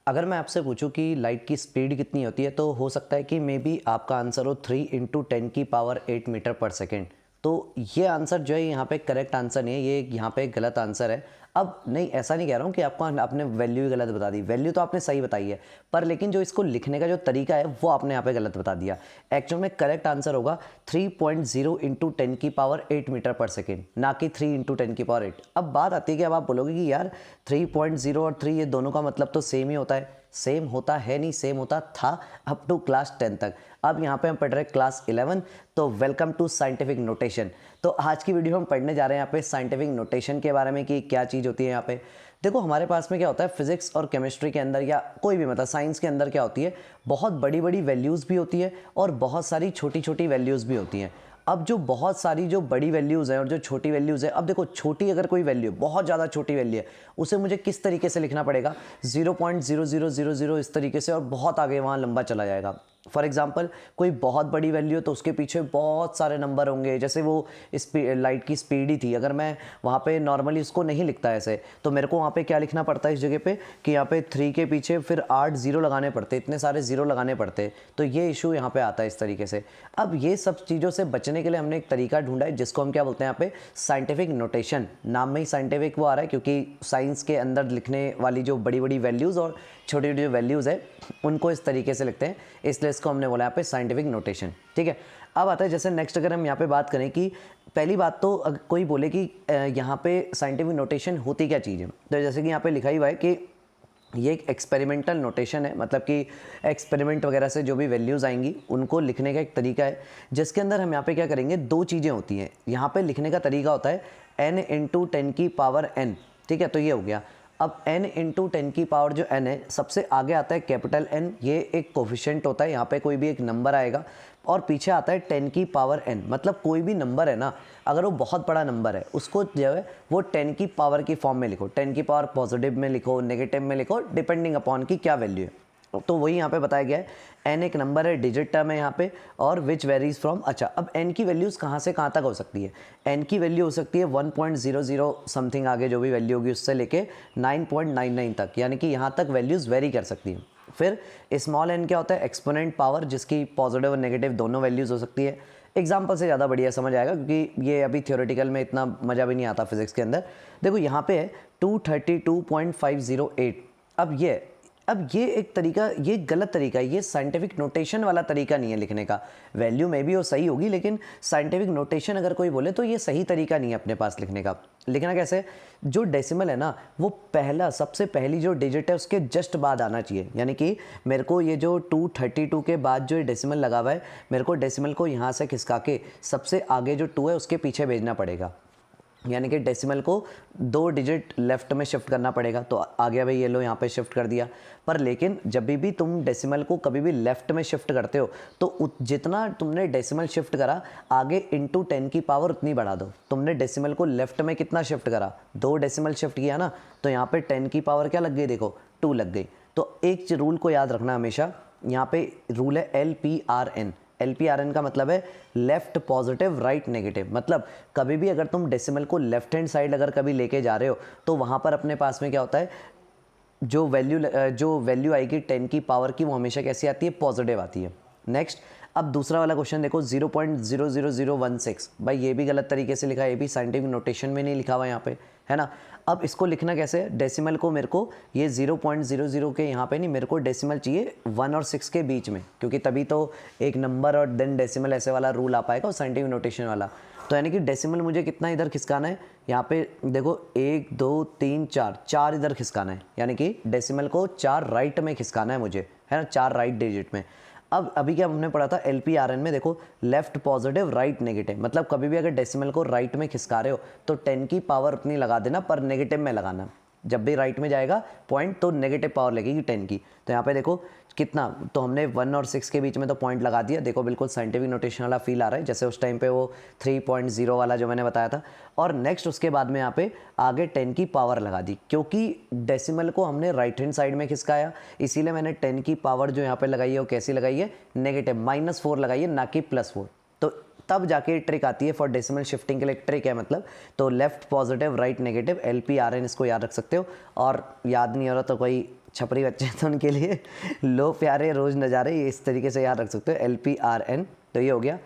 अगर मैं आपसे पूछूं कि लाइट की स्पीड कितनी होती है तो हो सकता है कि मे बी आपका आंसर हो 3 × 10⁸ मीटर पर सेकेंड। तो ये आंसर जो है यहाँ पे करेक्ट आंसर नहीं है, ये यहाँ पे गलत आंसर है। अब नहीं, ऐसा नहीं कह रहा हूँ कि आपको आपने वैल्यू ही गलत बता दी, वैल्यू तो आपने सही बताई है, पर लेकिन जो इसको लिखने का जो तरीका है वो आपने यहाँ पे गलत बता दिया। एक्चुअल में करेक्ट आंसर होगा 3.0 × 10⁸ मीटर पर सेकेंड, ना कि 3 × 10⁸। अब बात आती है कि अब आप बोलोगे कि यार 3.0 और 3 ये दोनों का मतलब तो सेम ही होता है। सेम होता है नहीं, सेम होता था अप टू क्लास 10 तक। अब यहाँ पे हम पढ़ रहे हैं क्लास 11। तो वेलकम टू साइंटिफिक नोटेशन। तो आज की वीडियो हम पढ़ने जा रहे हैं यहाँ पे साइंटिफिक नोटेशन के बारे में कि क्या चीज़ होती है। यहाँ पे देखो हमारे पास में क्या होता है, फिजिक्स और केमिस्ट्री के अंदर या कोई भी मतलब साइंस के अंदर क्या होती है, बहुत बड़ी बड़ी वैल्यूज़ भी होती है और बहुत सारी छोटी छोटी वैल्यूज़ भी होती हैं। अब जो बहुत सारी जो बड़ी वैल्यूज़ हैं और जो छोटी वैल्यूज़ है, अब देखो छोटी अगर कोई वैल्यू बहुत ज़्यादा छोटी वैल्यू है उसे मुझे किस तरीके से लिखना पड़ेगा, 0.0000 इस तरीके से, और बहुत आगे वहाँ लंबा चला जाएगा। फॉर एग्जाम्पल कोई बहुत बड़ी वैल्यू है तो उसके पीछे बहुत सारे नंबर होंगे, जैसे वो लाइट की स्पीड ही थी। अगर मैं वहाँ पे नॉर्मली उसको नहीं लिखता ऐसे, तो मेरे को वहाँ पे क्या लिखना पड़ता है इस जगह पे कि यहाँ पे 3 के पीछे फिर 8 जीरो लगाने पड़ते, इतने सारे जीरो लगाने पड़ते। तो ये इशू यहाँ पे आता है इस तरीके से। अब ये सब चीज़ों से बचने के लिए हमने एक तरीका ढूंढा है जिसको हम क्या बोलते हैं यहाँ पे, साइंटिफिक नोटेशन। नाम में ही साइंटिफिक वो आ रहा है क्योंकि साइंस के अंदर लिखने वाली जो बड़ी बड़ी वैल्यूज़ और छोटी छोटी जो वैल्यूज़ है उनको इस तरीके से लिखते हैं, इसलिए इसको हमने बोला यहाँ पे साइंटिफिक नोटेशन। ठीक है, अब आता है जैसे नेक्स्ट अगर हम यहाँ पे बात करें कि पहली बात तो अगर कोई बोले कि यहाँ पे साइंटिफिक नोटेशन होती क्या चीज़ है, तो जैसे कि यहाँ पे लिखा ही हुआ है कि ये एक एक्सपेरिमेंटल नोटेशन है, मतलब कि एक्सपेरिमेंट वगैरह से जो भी वैल्यूज़ आएंगी उनको लिखने का एक तरीका है, जिसके अंदर हम यहाँ पे क्या करेंगे, दो चीज़ें होती हैं। यहाँ पे लिखने का तरीका होता है n × 10⁻n। ठीक है, तो ये हो गया। अब n × 10⁻n जो n है, सबसे आगे आता है कैपिटल N, ये एक कोफिशिएंट होता है, यहाँ पे कोई भी एक नंबर आएगा, और पीछे आता है 10⁻n। मतलब कोई भी नंबर है ना, अगर वो बहुत बड़ा नंबर है उसको जो है वो 10 की पावर की फॉर्म में लिखो, 10 की पावर पॉजिटिव में लिखो, नेगेटिव में लिखो, डिपेंडिंग अपॉन की क्या वैल्यू है। तो वही यहाँ पे बताया गया है। n एक नंबर है, डिजिट टर्म है यहाँ पे, और विच वेरीज फ्रॉम। अच्छा, अब n की वैल्यूज़ कहाँ से कहाँ तक हो सकती है, n की वैल्यू हो सकती है 1.00 समथिंग, आगे जो भी वैल्यू होगी उससे लेके 9.99 तक, यानी कि यहाँ तक वैल्यूज़ वेरी कर सकती हैं। फिर स्मॉल n क्या होता है, एक्सपोनेंट पावर, जिसकी पॉजिटिव और नेगेटिव दोनों वैल्यूज़ हो सकती है। एग्जाम्पल से ज़्यादा बढ़िया समझ आएगा क्योंकि ये अभी थियोरेटिकल में इतना मज़ा भी नहीं आता फिजिक्स के अंदर। देखो यहाँ पे है 232.508। अब ये एक तरीका, ये गलत तरीका है, ये साइंटिफिक नोटेशन वाला तरीका नहीं है लिखने का। वैल्यू में भी वो सही होगी, लेकिन साइंटिफिक नोटेशन अगर कोई बोले तो ये सही तरीका नहीं है अपने पास लिखने का। लिखना कैसे, जो डेसिमल है ना वो पहला, सबसे पहली जो डिजिट है उसके जस्ट बाद आना चाहिए। यानी कि मेरे को ये जो 232 के बाद जो डेसिमल लगा हुआ है, मेरे को डेसिमल को यहाँ से खिसका के सबसे आगे जो 2 है उसके पीछे भेजना पड़ेगा, यानी कि डेसिमल को 2 डिजिट लेफ्ट में शिफ्ट करना पड़ेगा। तो आ गया भाई, ये लो यहाँ पे शिफ्ट कर दिया। पर लेकिन जब भी तुम डेसिमल को कभी भी लेफ्ट में शिफ्ट करते हो तो जितना तुमने डेसिमल शिफ्ट करा आगे इंटू 10 की पावर उतनी बढ़ा दो। तुमने डेसिमल को लेफ्ट में कितना शिफ्ट करा, 2 डेसिमल शिफ्ट किया ना, तो यहाँ पे 10 की पावर क्या लग गई, देखो 2 लग गई। तो एक रूल को याद रखना हमेशा, यहाँ पे रूल है LPRN। LPRN का मतलब है लेफ्ट पॉजिटिव राइट नेगेटिव। मतलब कभी भी अगर तुम डेसिमल को लेफ्ट हैंड साइड अगर कभी लेके जा रहे हो तो वहाँ पर अपने पास में क्या होता है, जो वैल्यू आएगी 10 की पावर की वो हमेशा कैसी आती है, पॉजिटिव आती है। नेक्स्ट, अब दूसरा वाला क्वेश्चन देखो, 0.00016। भाई ये भी गलत तरीके से लिखा है, ये भी साइंटिफिक नोटेशन में नहीं लिखा हुआ यहाँ पे, है ना। अब इसको लिखना कैसे है, डेसिमल को मेरे को ये 0.00 के यहाँ पे नहीं, मेरे को डेसिमल चाहिए 1 और 6 के बीच में, क्योंकि तभी तो एक नंबर और देन डेसिमल ऐसे वाला रूल आ पाएगा और साइंटिफिक नोटेशन वाला। तो यानी कि डेसिमल मुझे कितना इधर खिसकाना है, यहाँ पे देखो 1 2 3 4 इधर खिसकाना है, यानी कि डेसिमल को 4 राइट में खिसकाना है मुझे, है ना, 4 राइट डिजिट में। अब अभी क्या हमने पढ़ा था LPRN में, देखो लेफ्ट पॉजिटिव राइट नेगेटिव। मतलब कभी भी अगर डेसिमल को राइट में खिसका रहे हो तो 10 की पावर उतनी लगा देना, पर नेगेटिव में लगाना। जब भी राइट में जाएगा पॉइंट तो नेगेटिव पावर लगेगी 10 की। तो यहाँ पे देखो कितना, तो हमने 1 और 6 के बीच में तो पॉइंट लगा दिया। देखो बिल्कुल साइंटिफिक नोटेशन वाला फील आ रहा है, जैसे उस टाइम पे वो 3.0 वाला जो मैंने बताया था। और नेक्स्ट उसके बाद में यहाँ पे आगे 10 की पावर लगा दी, क्योंकि डेसिमल को हमने राइट हैंड साइड में खिसकाया, इसीलिए मैंने 10 की पावर जो यहाँ पे लगाई है वो कैसी लगाई है, नेगेटिव, -4 लगाई है, ना कि +4। तो तब जाके ट्रिक आती है, फॉर डेसिमल शिफ्टिंग के लिए ट्रिक है मतलब। तो left positive right negative, LPRN इसको याद रख सकते हो, और याद नहीं हो रहा तो कोई छपरी बच्चे हैं तो उनके लिए लो प्यारे रोज़ नज़ारे, ये इस तरीके से याद रख सकते हो, LPRN। तो ये हो गया।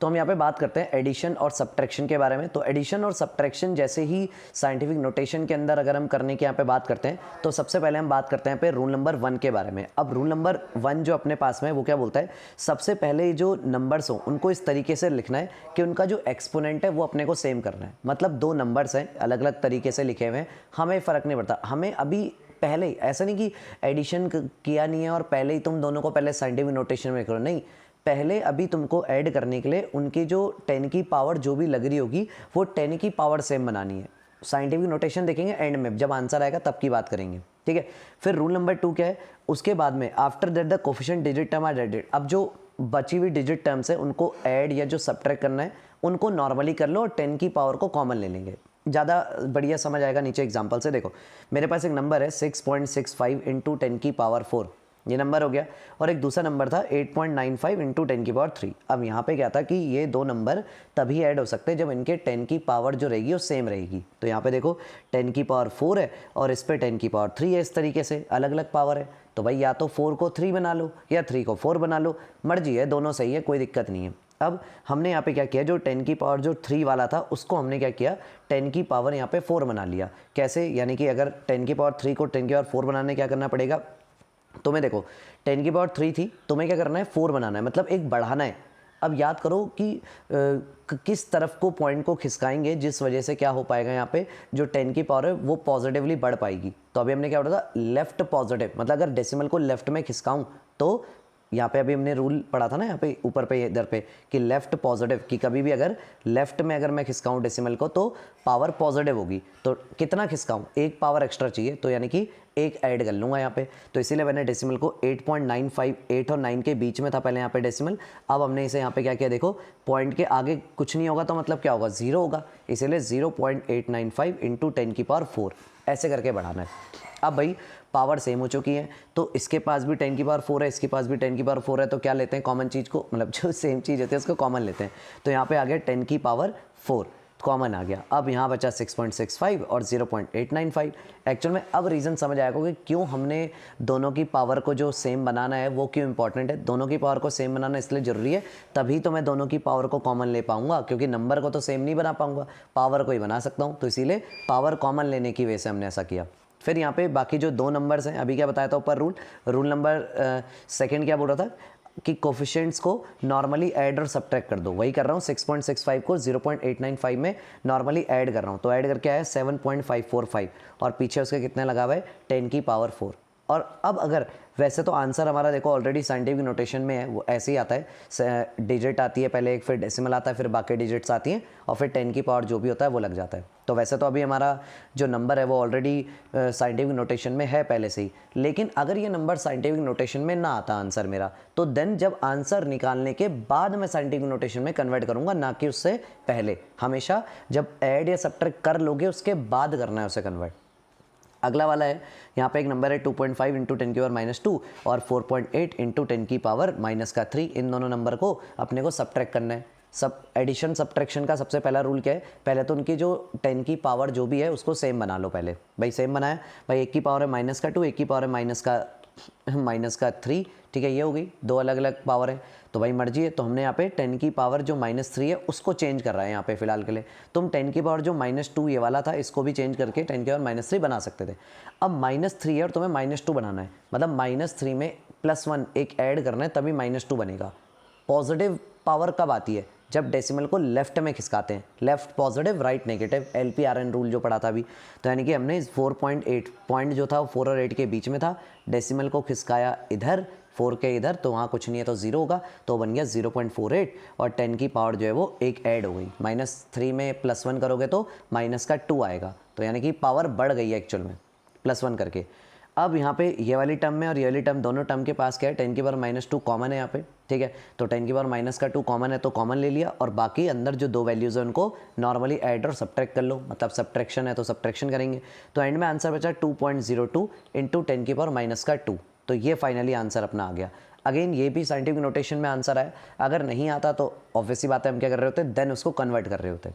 तो हम यहाँ पे बात करते हैं एडिशन और सब्ट्रैक्शन के बारे में। तो एडिशन और सब्ट्रैक्शन जैसे ही साइंटिफिक नोटेशन के अंदर अगर हम करने के यहाँ पे बात करते हैं, तो सबसे पहले हम बात करते हैं यहाँ पे रूल नंबर 1 के बारे में। अब रूल नंबर 1 जो अपने पास में है वो क्या बोलता है, सबसे पहले जो नंबर्स हो उनको इस तरीके से लिखना है कि उनका जो एक्सपोनेंट है वो अपने को सेम करना है। मतलब 2 नंबर्स हैं अलग अलग तरीके से लिखे हुए हैं, हमें फ़र्क नहीं पड़ता, हमें अभी पहले ही ऐसा नहीं कि एडिशन किया नहीं है और पहले ही तुम दोनों को पहले साइंटिफिक नोटेशन में करो, नहीं, पहले अभी तुमको ऐड करने के लिए उनकी जो 10 की पावर जो भी लग रही होगी वो 10 की पावर सेम बनानी है। साइंटिफिक नोटेशन देखेंगे एंड में, जब आंसर आएगा तब की बात करेंगे, ठीक है। फिर रूल नंबर 2 क्या है, उसके बाद में after that the coefficient digit term are added, अब जो बची हुई डिजिट टर्म्स है उनको ऐड या जो सब्ट्रैक्ट करना है उनको नॉर्मली कर लो और 10 की पावर को कॉमन ले लेंगे, ज़्यादा बढ़िया समझ आएगा। नीचे एग्जाम्पल से देखो, मेरे पास एक नंबर है 6.65 इंटू 10 की पावर 4, ये नंबर हो गया, और एक दूसरा नंबर था 8.95 इंटू 10 की पावर 3। अब यहाँ पे क्या था कि ये 2 नंबर तभी ऐड हो सकते हैं जब इनके 10 की पावर जो रहेगी वो सेम रहेगी। तो यहाँ पे देखो 10 की पावर 4 है और इस पे 10 की पावर 3 है, इस तरीके से अलग अलग पावर है। तो भाई या तो 4 को 3 बना लो या 3 को 4 बना लो, मर्जी है, दोनों सही है, कोई दिक्कत नहीं है। अब हमने यहाँ पे क्या किया, जो 10 की पावर जो 3 वाला था उसको हमने क्या किया, 10 की पावर यहाँ पे 4 बना लिया। कैसे, यानी कि अगर 10 की पावर 3 को 10 की पावर 4 बनाने क्या करना पड़ेगा, तुम्हें देखो 10 की पावर 3 थी, तुम्हें क्या करना है 4 बनाना है, मतलब एक बढ़ाना है। अब याद करो कि किस तरफ को पॉइंट को खिसकाएंगे जिस वजह से क्या हो पाएगा, यहाँ पे जो 10 की पावर है वो पॉजिटिवली बढ़ पाएगी। तो अभी हमने क्या बोला था, लेफ्ट पॉजिटिव, मतलब अगर डेसिमल को लेफ्ट में खिसकाऊं तो यहाँ पे अभी हमने रूल पढ़ा था ना, यहाँ पे ऊपर पे इधर पे कि लेफ्ट पॉजिटिव, कि कभी भी अगर लेफ्ट में अगर मैं खिसकाऊँ डेसिमल को तो पावर पॉजिटिव होगी। तो कितना खिसकाऊँ, एक पावर एक्स्ट्रा चाहिए, तो यानी कि एक ऐड कर लूँगा यहाँ पे। तो इसीलिए मैंने डेसिमल को 8.95, 8 और 9 के बीच में था पहले यहाँ पे डेसिमल। अब हमने इसे यहाँ पे क्या किया, देखो पॉइंट के आगे कुछ नहीं होगा तो मतलब क्या होगा, 0 होगा, इसीलिए 0.895 इंटू 10 की पावर 4 ऐसे करके बढ़ाना है। अब भाई पावर सेम हो चुकी है, तो इसके पास भी 10 की पावर 4 है, इसके पास भी 10 की पावर 4 है, तो क्या लेते हैं कॉमन चीज़ को, मतलब जो सेम चीज़ होती है उसको कॉमन लेते हैं। तो यहाँ पे आ गया 10 की पावर 4 कॉमन आ गया। अब यहाँ बचा 6.65 और 0.895। एक्चुअल में अब रीज़न समझ आएगा कि क्यों हमने दोनों की पावर को जो सेम बनाना है वो क्यों इंपॉर्टेंट है। दोनों की पावर को सेम बनाना इसलिए ज़रूरी है, तभी तो मैं दोनों की पावर को कॉमन ले पाऊंगा, क्योंकि नंबर को तो सेम नहीं बना पाऊंगा, पावर को ही बना सकता हूँ। तो इसीलिए पावर कॉमन लेने की वजह से हमने ऐसा किया। फिर यहाँ पे बाकी जो 2 नंबर्स हैं, अभी क्या बताया था ऊपर रूल नंबर सेकंड क्या बोल रहा था कि कोफिशिएंट्स को नॉर्मली ऐड और सब्ट्रैक्ट कर दो। वही कर रहा हूँ, 6.65 को 0.895 में नॉर्मली ऐड कर रहा हूँ। तो ऐड करके आया 7.545 और पीछे उसके कितने लगा हुआ है 10 की पावर 4। और अब अगर वैसे तो आंसर हमारा देखो ऑलरेडी साइंटिफिक नोटेशन में है, वो ऐसे ही आता है, डिजिट आती है पहले एक, फिर डेसिमल आता है, फिर बाकी डिजिट्स आती हैं और फिर 10 की पावर जो भी होता है वो लग जाता है। तो वैसे तो अभी हमारा जो नंबर है वो ऑलरेडी साइंटिफिक नोटेशन में है पहले से ही। लेकिन अगर ये नंबर साइंटिफिक नोटेशन में ना आता आंसर मेरा, तो देन जब आंसर निकालने के बाद मैं साइंटिफिक नोटेशन में कन्वर्ट करूँगा, ना कि उससे पहले। हमेशा जब ऐड या सब्ट्रैक्ट कर लोगे उसके बाद करना है उसे कन्वर्ट। अगला वाला है, यहाँ पे एक नंबर है 2.5 इंटू 10 की पावर -2 और 4.8 इंटू 10 की पावर -3। इन दोनों नंबर को अपने को सब्ट्रैक्ट करना है। सब एडिशन सब्ट्रैक्शन का सबसे पहला रूल क्या है, पहले तो उनकी जो 10 की पावर जो भी है उसको सेम बना लो। पहले भाई सेम बनाया, भाई एक की पावर है -2, एक की पावर है -3, ठीक है, ये हो गई, 2 अलग अलग पावर है। तो भाई मर्जी है, तो हमने यहाँ पे 10 की पावर जो -3 है उसको चेंज कर रहा है यहाँ पे फिलहाल के लिए। तुम 10 की पावर जो -2 ये वाला था इसको भी चेंज करके 10 की पावर -3 बना सकते थे। अब -3 है और तुम्हें -2 बनाना है, मतलब -3 में +1 एक ऐड करना है, तभी -2 बनेगा। पॉजिटिव पावर कब आती है, जब डेसिमल को लेफ्ट में खिसकाते हैं, left positive right negative, LPRN rule जो पढ़ा था अभी। तो यानी कि हमने 4.8 पॉइंट जो था 4 और 8 के बीच में था, डेसिमल को खिसकाया इधर 4 के इधर, तो वहाँ कुछ नहीं है तो 0 होगा, तो बन गया 0.48 और 10 की पावर जो है वो एक ऐड हो गई। -3 में +1 करोगे तो -2 आएगा, तो यानी कि पावर बढ़ गई है एक्चुअल में +1 करके। अब यहाँ पे ये वाली टर्म में और ये वाली टर्म दोनों टर्म के पास क्या है, 10 की पावर -2 कॉमन है यहाँ पे, ठीक है। तो 10 की पावर -2 कॉमन है तो कॉमन ले लिया, और बाकी अंदर जो 2 वैल्यूज़ है उनको नॉर्मली ऐड और सब्ट्रैक्ट कर लो, मतलब सब्ट्रैक्शन है तो सब्ट्रैक्शन करेंगे। तो एंड में आंसर बचा 2.02 इंटू 10 की पावर -2। तो ये फाइनली आंसर अपना आ गया। अगेन ये भी साइंटिफिक नोटेशन में आंसर आया, अगर नहीं आता तो ऑब्वियसली बात है हम क्या कर रहे होते, देन उसको कन्वर्ट कर रहे होते।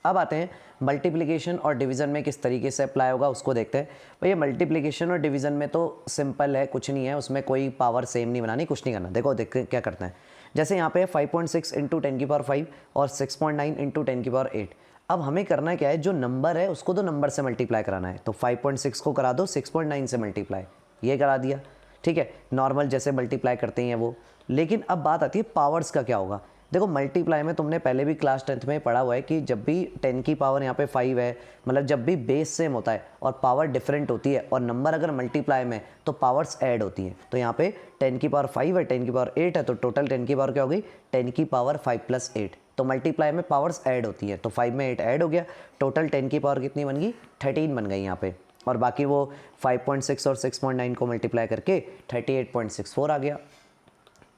अब आते हैं मल्टीप्लिकेशन और डिवीज़न में किस तरीके से अप्लाई होगा उसको देखते हैं। भैया मल्टीप्लिकेशन और डिवीज़न में तो सिंपल है, कुछ नहीं है, उसमें कोई पावर सेम नहीं बनानी, कुछ नहीं करना। देखो देखते क्या करते हैं। जैसे यहाँ पे 5.6 इंटू 10 की पावर 5 और 6.9 इंटू 10 की पावर 8। अब हमें करना क्या है, जो नंबर है उसको तो नंबर से मल्टीप्लाई कराना है। तो 5.6 को करा दो 6.9 से मल्टीप्लाई, ये करा दिया, ठीक है, नॉर्मल जैसे मल्टीप्लाई करते हैं वो। लेकिन अब बात आती है पावर्स का क्या होगा। देखो मल्टीप्लाई में तुमने पहले भी क्लास 10th में पढ़ा हुआ है कि जब भी 10 की पावर यहाँ पे 5 है, मतलब जब भी बेस सेम होता है और पावर डिफरेंट होती है और नंबर अगर मल्टीप्लाई में तो पावर्स ऐड होती हैं। तो यहाँ पे 10 की पावर 5 है, 10 की पावर 8 है, तो टोटल 10 की पावर क्या होगी, 10 की पावर 5 प्लस 8। तो मल्टीप्लाई में पावर्स ऐड होती है, तो 5 में 8 ऐड हो गया, टोटल 10 की पावर कितनी बन गई, 13 बन गई यहाँ पे। और बाकी वो 5.6 और 6.9 को मल्टीप्लाई करके 38.64 आ गया।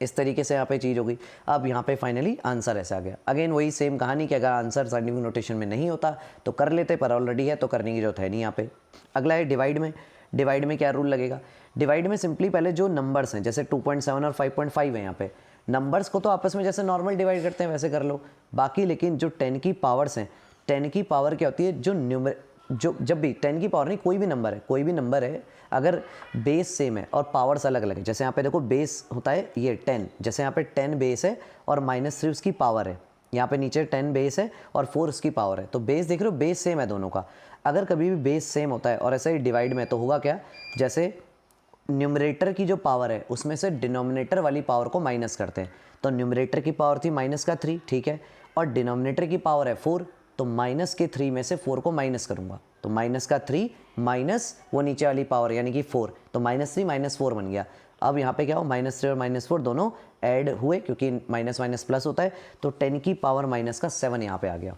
इस तरीके से यहाँ पे चीज़ हो गई। अब यहाँ पे फाइनली आंसर ऐसा आ गया। अगेन वही सेम कहानी कि अगर आंसर साइंटिफिक नोटेशन में नहीं होता तो कर लेते, पर ऑलरेडी है तो करने की जरूरत है नहीं यहाँ पे। अगला है डिवाइड में। डिवाइड में क्या रूल लगेगा, डिवाइड में सिंपली पहले जो नंबर्स हैं जैसे 2.7 और 5.5 है, यहाँ पे नंबर्स को तो आपस में जैसे नॉर्मल डिवाइड करते हैं वैसे कर लो। बाकी लेकिन जो 10 की पावर्स हैं, 10 की पावर क्या होती है, जो जब भी 10 की पावर नहीं, कोई भी नंबर है अगर बेस सेम है और पावर्स अलग अलग है, जैसे यहाँ पे देखो बेस होता है ये 10, जैसे यहाँ पे 10 बेस है और -3 उसकी पावर है, यहाँ पे नीचे 10 बेस है और 4 उसकी पावर है। तो बेस देख रहे हो, बेस सेम है दोनों का। अगर कभी भी बेस सेम होता है और ऐसे ही डिवाइड में, तो होगा क्या, जैसे न्यूमरेटर की जो पावर है उसमें से डिनोमिनेटर वाली पावर को माइनस करते हैं। तो न्यूमरेटर की पावर थी -3, ठीक है, और डिनोमिनेटर की पावर है 4, तो -3 में से 4 को माइनस करूंगा, तो -3 माइनस वो नीचे वाली पावर यानी कि 4, तो -3 -4 बन गया। अब यहाँ पे क्या हो, -3 और -4 दोनों ऐड हुए क्योंकि माइनस माइनस प्लस होता है, तो 10 की पावर -7 यहाँ पे आ गया।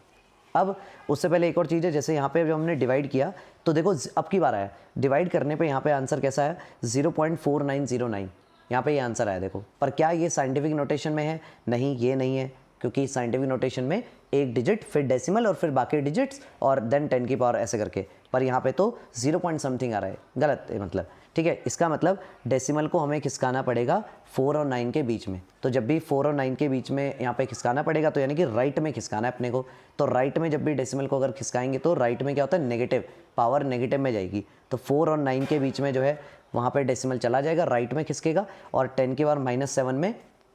अब उससे पहले एक और चीज़ है, जैसे यहाँ पे जब हमने डिवाइड किया तो देखो अब की बार आया डिवाइड करने पे, यहाँ पे आंसर कैसा है 0.4909, यहाँ पे ये आंसर आया देखो। पर क्या ये साइंटिफिक नोटेशन में है, नहीं ये नहीं है, क्योंकि साइंटिफिक नोटेशन में एक डिजिट फिर डेसिमल और फिर बाकी डिजिट्स और देन 10 की पावर ऐसे करके, पर यहाँ पे तो 0 पॉइंट समथिंग आ रहा है, गलत है मतलब, ठीक है। इसका मतलब डेसिमल को हमें खिसकाना पड़ेगा 4 और 9 के बीच में। तो जब भी 4 और 9 के बीच में यहाँ पे खिसकाना पड़ेगा, तो यानी कि राइट में खिसकाना है अपने को। तो राइट में जब भी डेसिमल को अगर खिसकाएंगे तो राइट में क्या होता है, नेगेटिव, पावर नेगेटिव में जाएगी। तो 4 और 9 के बीच में जो है वहाँ पर डेसिमल चला जाएगा, राइट में खिसकेगा, और 10 की पावर -7 में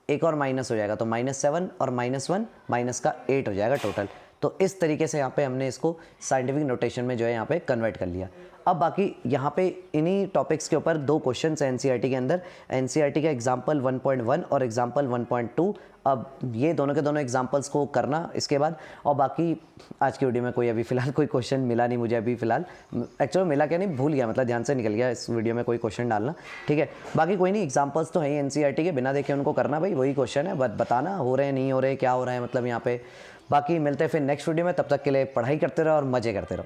एक और माइनस हो जाएगा, तो -7 और -1 माइनस का 8 हो जाएगा टोटल। तो इस तरीके से यहाँ पे हमने इसको साइंटिफिक नोटेशन में जो है यहाँ पे कन्वर्ट कर लिया। अब बाकी यहाँ पे इन्हीं टॉपिक्स के ऊपर 2 क्वेश्चंस हैं एनसीईआरटी के अंदर, एनसीईआरटी का एग्जाम्पल 1.1 और एग्जाम्पल 1.2। अब ये दोनों के दोनों एग्जाम्पल्स को करना इसके बाद, और बाकी आज की वीडियो में कोई अभी फ़िलहाल कोई क्वेश्चन मिला नहीं मुझे अभी फ़िलहाल, एक्चुअली मिला क्या नहीं, भूल गया, मतलब ध्यान से निकल गया इस वीडियो में कोई क्वेश्चन डालना, ठीक है। बाकी कोई नहीं, एग्जाम्पल्स तो है ही एनसीईआरटी के, बिना देखे उनको करना भाई, वही क्वेश्चन है, बताना हो रहे हैं नहीं हो रहे, क्या हो रहा है मतलब यहाँ पे। बाकी मिलते हैं फिर नेक्स्ट वीडियो में, तब तक के लिए पढ़ाई करते रहो और मज़े करते रहो।